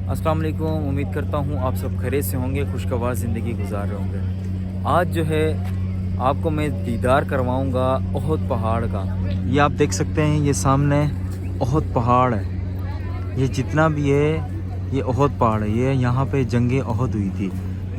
السلام علیکم، امید کرتا ہوں آپ سب خیریت سے ہوں گے، خوشگوار زندگی گزار رہے ہوں گے۔ آج جو ہے آپ کو میں دیدار کرواؤں گا احد پہاڑ کا۔ یہ آپ دیکھ سکتے ہیں، یہ سامنے احد پہاڑ ہے۔ یہ جتنا بھی ہے یہ احد پہاڑ ہے۔ یہ یہاں پہ جنگ احد ہوئی تھی،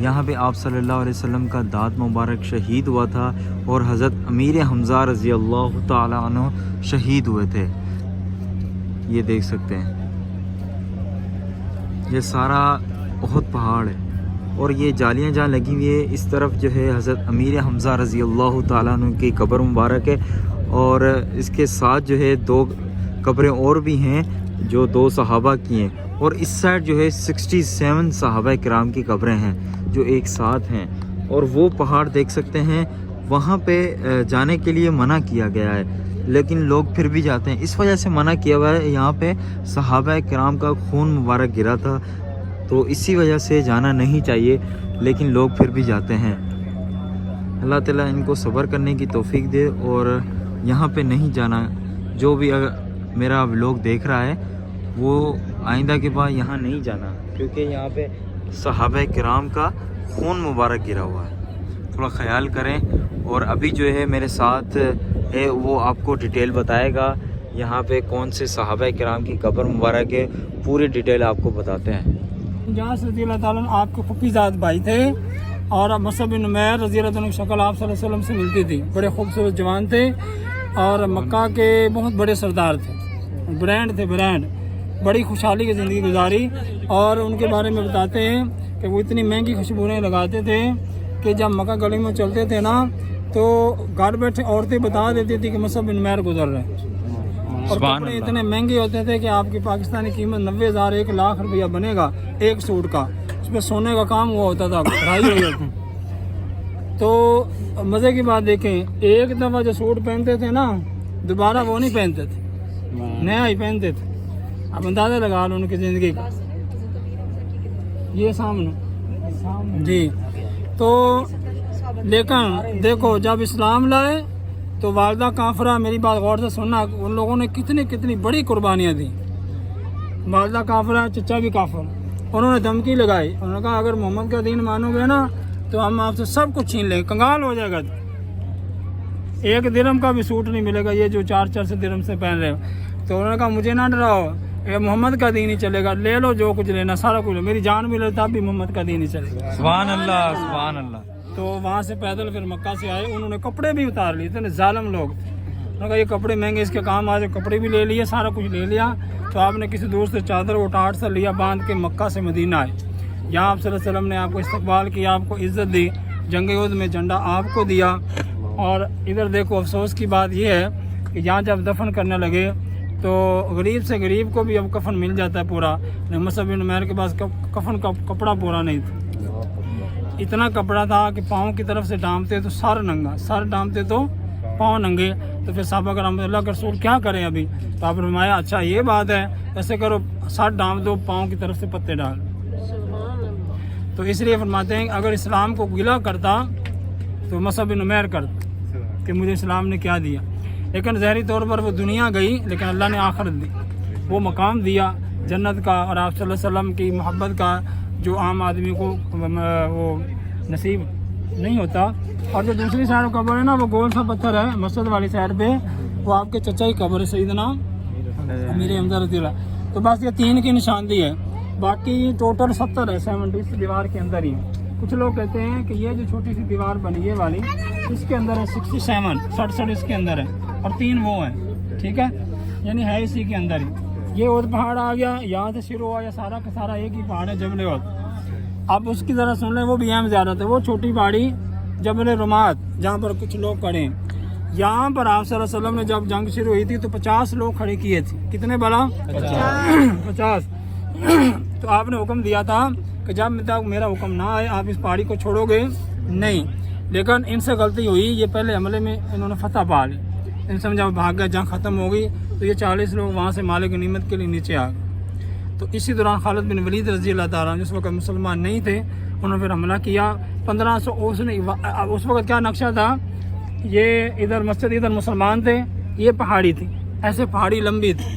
یہاں پہ آپ صلی اللہ علیہ وسلم کا دانت مبارک شہید ہوا تھا اور حضرت امیر حمزہ رضی اللہ تعالیٰ عنہ شہید ہوئے تھے۔ یہ دیکھ سکتے ہیں، یہ سارا احد پہاڑ ہے اور یہ جالیاں جہاں لگی ہوئی ہے، اس طرف جو ہے حضرت امیر حمزہ رضی اللہ تعالیٰ عنہ کی قبر مبارک ہے، اور اس کے ساتھ جو ہے 2 قبریں اور بھی ہیں جو 2 صحابہ کی ہیں، اور اس سائڈ جو ہے 67 صحابہ کرام کی قبریں ہیں جو ایک ساتھ ہیں۔ اور وہ پہاڑ دیکھ سکتے ہیں، وہاں پہ جانے کے لیے منع کیا گیا ہے، لیکن لوگ پھر بھی جاتے ہیں۔ اس وجہ سے منع کیا ہوا ہے، یہاں پہ صحابہ کرام کا خون مبارک گرا تھا، تو اسی وجہ سے جانا نہیں چاہیے، لیکن لوگ پھر بھی جاتے ہیں۔ اللہ تعالیٰ ان کو صبر کرنے کی توفیق دے اور یہاں پہ نہیں جانا۔ جو بھی اگر میرا ولاگ دیکھ رہا ہے وہ آئندہ کے بعد یہاں نہیں جانا، کیونکہ یہاں پہ صحابہ کرام کا خون مبارک گرا ہوا ہے۔ تھوڑا خیال کریں۔ اور ابھی جو ہے میرے ساتھ ہے، وہ آپ کو ڈیٹیل بتائے گا یہاں پہ کون سے صحابہ کرام کی قبر مبارک ہے، پوری ڈیٹیل آپ کو بتاتے ہیں۔ جہاں رضی اللہ تعالیٰ عنہ آپ کے پھپھی زاد بھائی تھے، اور مصعب بن عمیر رضی اللہ عنہ کی شکل آپ صلی اللہ علیہ وسلم سے ملتی تھی۔ بڑے خوبصورت جوان تھے اور مکہ کے بہت بڑے سردار تھے، برانڈ تھے، برانڈ۔ بڑی خوشحالی کی زندگی گزاری، اور ان کے بارے میں بتاتے ہیں کہ وہ اتنی مہنگی خوشبوئیں لگاتے تھے کہ جب مکہ گلی میں چلتے تھے نا تو گھر بیٹھے عورتیں بتا دیتی تھی کہ مصعب بن عمیر گزر رہے ہیں۔ اور کپڑے اتنے مہنگے ہوتے تھے کہ آپ کی پاکستانی قیمت 90,000 1 لاکھ روپیہ بنے گا ایک سوٹ کا، اس پہ سونے کا کام ہوا ہوتا تھا، کڑھائی ہوئی ہوتی۔ تو مزے کی بات دیکھیں، ایک دفعہ جو سوٹ پہنتے تھے نا دوبارہ وہ نہیں پہنتے تھے، نیا ہی پہنتے تھے۔ اب اندازہ لگا لو ان کی زندگی کا۔ یہ سامنے جی۔ تو لیکن دیکھو جب اسلام لائے تو والدہ کافرہ، میری بات غور سے سننا، ان لوگوں نے کتنی بڑی قربانیاں دیں۔ والدہ کافرہ، چچا بھی کافر، انہوں نے دھمکی لگائی، انہوں نے کہا اگر محمد کا دین مانو گے نا تو ہم آپ سے سب کچھ چھین لیں گے، کنگال ہو جائے گا، 1 درہم کا بھی سوٹ نہیں ملے گا یہ جو 4 درہم سے پہن رہے ہو۔ تو انہوں نے کہا مجھے نہ ڈراؤ، یہ محمد کا دین ہی چلے گا، لے لو جو کچھ لینا، سارا کچھ، میری جان بھی لے تب بھی محمد کا دین ہی چلے گا۔ سبحان اللہ، سبحان اللہ۔ تو وہاں سے پیدل پھر مکہ سے آئے، انہوں نے کپڑے بھی اتار لیے، اتنے ظالم لوگ تھے۔ انہوں نے کہا یہ کپڑے مہنگے، اس کے کام آج، کپڑے بھی لے لیے، سارا کچھ لے لیا۔ تو آپ نے کسی دوست سے چادر و ٹاٹ سے لیا، باندھ کے مکہ سے مدینہ آئے۔ یہاں آپ صلی اللہ علیہ وسلم نے آپ کو استقبال کیا، آپ کو عزت دی، جنگ احد میں جھنڈا آپ کو دیا۔ اور ادھر دیکھو افسوس کی بات یہ ہے کہ یہاں جب دفن کرنے لگے تو غریب سے غریب کو بھی اب کفن مل جاتا ہے پورا، مصعب بن عمیر کے پاس کفن کا کپڑا پورا نہیں تھا۔ اتنا کپڑا تھا کہ پاؤں کی طرف سے ڈامتے تو سر ننگا، سر ڈامتے تو پاؤں ننگے۔ تو پھر صحابہ کرام اللہ کے رسول کیا کریں ابھی؟ تو آپ نے فرمایا اچھا یہ بات ہے، ایسے کرو سر ڈام دو، پاؤں کی طرف سے پتے ڈال۔ تو اس لیے فرماتے ہیں کہ اگر اسلام کو گلہ کرتا تو مصعب بن عمیر کرتا کہ مجھے اسلام نے کیا دیا، لیکن ظاہری طور پر وہ دنیا گئی لیکن اللہ نے آخرت دی، وہ مقام دیا جنت کا، اور آپ صلی اللہ علیہ وسلم کی محبت کا جو عام آدمی کو وہ نصیب نہیں ہوتا۔ اور جو دوسری سائڈ قبر ہے نا، وہ گول سا پتھر ہے مسجد والی سائڈ پہ، وہ آپ کے چچا کی قبر ہے، سیدنا امیر حمزہ رضی اللہ۔ تو بس یہ 3 کی نشاندہی ہے، باقی ٹوٹل 70 ہے، 70 اس دیوار کے اندر ہی ہے۔ کچھ لوگ کہتے ہیں کہ یہ جو چھوٹی سی دیوار بنی ہے والی، اس کے اندر ہے 67 اس کے اندر ہے، اور 3 وہ ہیں، ٹھیک ہے، یعنی ہے اسی کے اندر ہی۔ یہ احد پہاڑ آ گیا، یہاں سے شروع ہوا، یہ سارا کا سارا ایک ہی پہاڑ ہے، جبل احد۔ اب اس کی ذرا سن لیں، وہ بھی اہم زیادہ تھے، وہ چھوٹی پہاڑی جبل رمات جہاں پر کچھ لوگ کھڑے ہیں۔ یہاں پر آپ صلی اللہ علیہ وسلم نے جب جنگ شروع ہوئی تھی تو 50 لوگ کھڑے کیے تھے، کتنے بلا؟ 50۔ تو آپ نے حکم دیا تھا کہ جب تک میرا حکم نہ آئے آپ اس پہاڑی کو چھوڑو گے نہیں، لیکن ان سے غلطی ہوئی، یہ پہلے حملے میں انہوں نے فتح پا لی، ان سے جب بھاگ گئے، جنگ ختم ہو گئی تو یہ 40 لوگ وہاں سے مال غنیمت کے لیے نیچے آ گئے۔ تو اسی دوران خالد بن ولید رضی اللہ تعالیٰ جس وقت مسلمان نہیں تھے، انہوں نے پھر حملہ کیا 1500۔ اس وقت کیا نقشہ تھا، یہ ادھر مسجد، ادھر مسلمان تھے، یہ پہاڑی تھی، ایسے پہاڑی لمبی تھی،